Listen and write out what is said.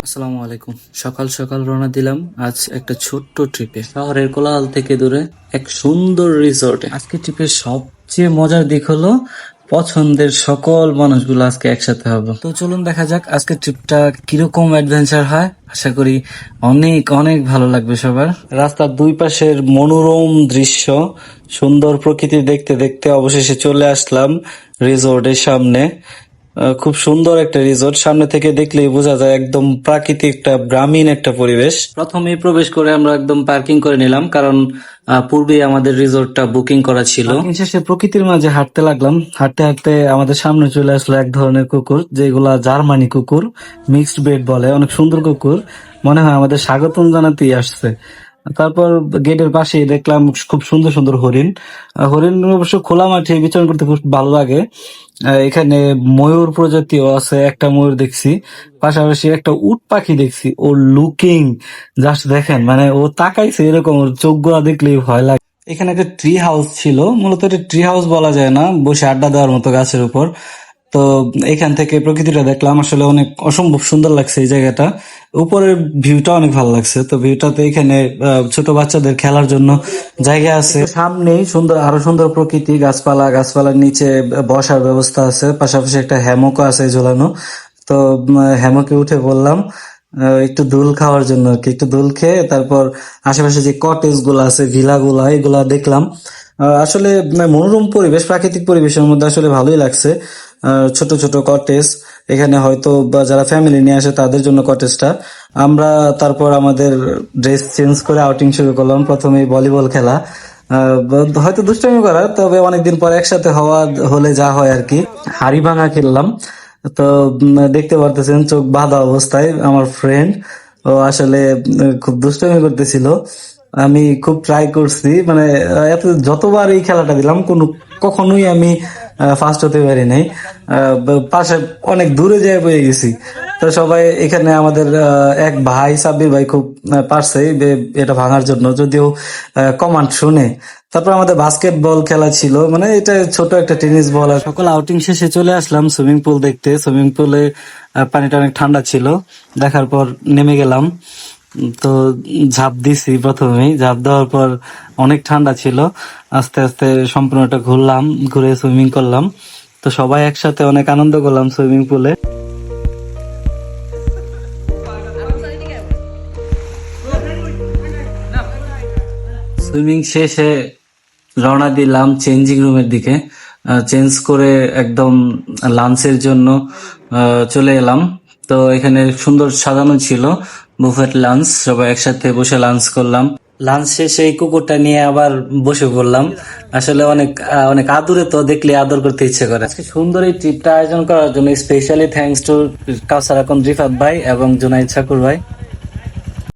আসসালামু আলাইকুম। সকাল সকাল রওনা দিলাম আজ একটা ছোট্ট ট্রিপে, শহরের কোলাহল থেকে দূরে এক সুন্দর রিসোর্টে। আজকে ট্রিপের সবচেয়ে মজার দিক হলো পছন্দের সকল মানুষগুলো আজকে একসাথে হবে। তো চলুন দেখা যাক আজকে ট্রিপটা কিরকম অ্যাডভেঞ্চার হয়। আশা করি অনেক অনেক ভালো লাগবে সবার। রাস্তার দুই পাশের মনোরম দৃশ্য, সুন্দর প্রকৃতি দেখতে দেখতে অবশেষে চলে আসলাম রিসোর্টের সামনে। খুব সুন্দর একটা রিসোর্ট, সামনে থেকে দেখলেই বোঝা যায় একদম প্রাকৃতিক একটা গ্রামীণ একটা পরিবেশ। প্রথমেই প্রবেশ করে আমরা একদম পার্কিং করে নিলাম, কারণ পূর্বেই আমাদের রিসোর্টটা বুকিং করা ছিল। পার্কিং শেষে প্রকৃতির মাঝে হাঁটতে লাগলাম। হাঁটতে হাঁটতে আমাদের সামনে চলে আসলো এক ধরনের কুকুর, যেগুলা জার্মানি কুকুর, মিক্সড ব্রিড বলে। অনেক সুন্দর কুকুর, মনে হয় আমাদের স্বাগতম জানাতেই আসছে। তারপর গেটের পাশেই দেখলাম খুব সুন্দর সুন্দর হরিণ। হরিণ অবশ্য খোলা মাঠে বিচরণ করতে খুব ভালো লাগে। এখানে ময়ূর প্রজাতিও আছে, একটা ময়ূর দেখছি, পাশাপাশি একটা উট পাখি দেখছি। ওর লুকিং জাস্ট দেখেন, মানে ও তাকাইছে এরকম, ওর চোখগুলা দেখলেই ভয় লাগে। এখানে একটা ট্রি হাউস ছিল, মূলত এটা ট্রি হাউস বলা যায় না, বসে আড্ডা দেওয়ার মতো গাছের উপর। তো এখান থেকে প্রকৃতিটা দেখলাম, আসলে অনেক অসম্ভব সুন্দর লাগছে এই জায়গাটা। উপরের ভিউটা অনেক ভালো লাগছে। তো ভিউটাতে এখানে ছোট বাচ্চাদের খেলার জন্য জায়গা আছে, সামনেই সুন্দর, আরো সুন্দর প্রকৃতি, গাছপালা, গাছপালার নিচে বসার ব্যবস্থা আছে, পাশাপাশি একটা হ্যামকও আছে ঝোলানো। তো হ্যামকে উঠে বললাম একটু দোল খাওয়ার জন্য আর কি। একটু দোল খেয়ে তারপর আশেপাশে যে কটেজ গুলো আছে, ভিলা গুলা, এগুলা দেখলাম। আসলে মনোরম পরিবেশ, প্রাকৃতিক পরিবেশের মধ্যে আসলে ভালোই লাগছে। ছোট ছোট কটেজ, এখানে হয়তো বা যারা ফ্যামিলি নিয়ে আসে তাদের জন্য কটেজটা। আমরা তারপর আমাদের ড্রেস চেঞ্জ করে আউটিং শুরু করলাম। প্রথমে ভলিবল খেলা, হয়তো দুষ্টামি করা, তবে অনেকদিন পর একসাথে হওয়া হলে যা হয় আর কি। হাড়ি ভাঙা খেললাম। তো দেখতে পারতেছেন চোখ বাঁধা অবস্থায় আমার ফ্রেন্ড, ও আসলে খুব দুষ্টামি করতেছিল। আমি খুব ট্রাই করছি, মানে এত যতবার এই খেলাটা দিলাম কখনোই আমি ফার্স্ট হতে পারি নাই। পাশে অনেক দূরে যেয়ে পেয়ে গেছি। তো সবাই এখানে আমাদের এক ভাই, সাব্বির ভাই, খুব পারছে এটা ভাঙার জন্য, যদিও কমান্ড শুনে। তারপর আমাদের বাস্কেটবল খেলা ছিল, মানে এটা ছোট একটা টেনিস বল। আর সকল আউটিং শেষে চলে আসলাম সুইমিং পুল দেখতে। সুইমিং পুলে পানিটা অনেক ঠান্ডা ছিল, দেখার পর নেমে গেলাম। তো ঝাঁপ দিছি, প্রথমেই ঝাঁপ দেওয়ার পর অনেক ঠান্ডা ছিল। আস্তে আস্তে সম্পূর্ণটা ঘুরলাম, ঘুরে সুইমিং করলাম। তো সবাই একসাথে অনেক আনন্দ করলাম সুইমিং পুলে। সুইমিং শেষে রওনা দিলাম চেঞ্জিং রুমের দিকে। চেঞ্জ করে একদম লাঞ্চের জন্য চলে এলাম। তো এখানে সুন্দর সাজানো ছিল বুফেট লাঞ্চ, সবাই একসাথে বসে লাঞ্চ করলাম। লাঞ্চ শেষে এই কুকুরটা নিয়ে আবার বসে পড়লাম। আসলে অনেক অনেক আদুরে, তো দেখলে আদর করতে ইচ্ছে করে। আজকে সুন্দর এই ট্রিপটা আয়োজন করার জন্য স্পেশালি থ্যাঙ্কস টু কাউসার আকন্দ রিফাত ভাই এবং জুনাইদ শাকুর ভাই।